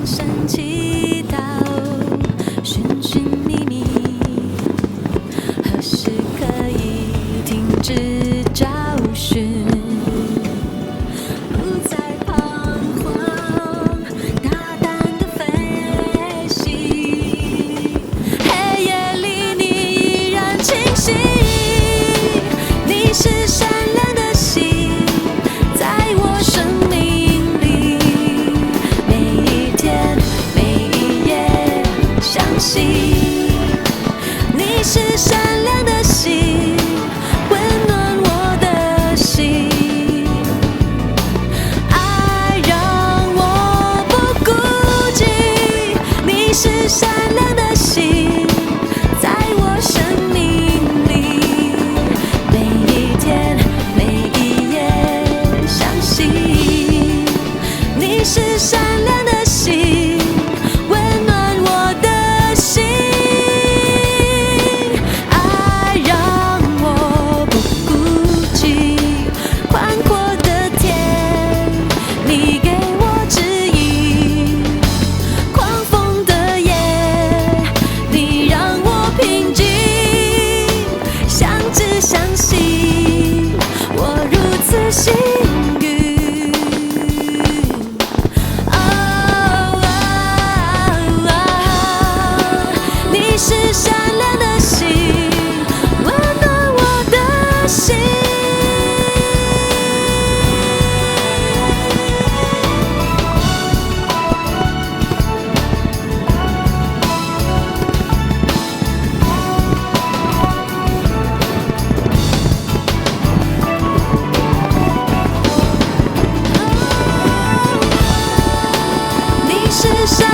声祈祷，寻寻觅觅，何时可以停止找寻？不再彷徨，大胆地飞行。黑夜里你依然清晰，你是善良的心，在我生命里，每一天每一夜，相信你是善良的心，温暖我的心。爱让我不孤寂，你是善良的心，在我生命里，每一天每一夜，相信你是善良的心，温暖我的心。爱让我不孤寂，宽阔的天，你给我指引，狂风的夜，你让我平静，相知相信，我如此幸运。你是善良的心，温暖我的心。你是善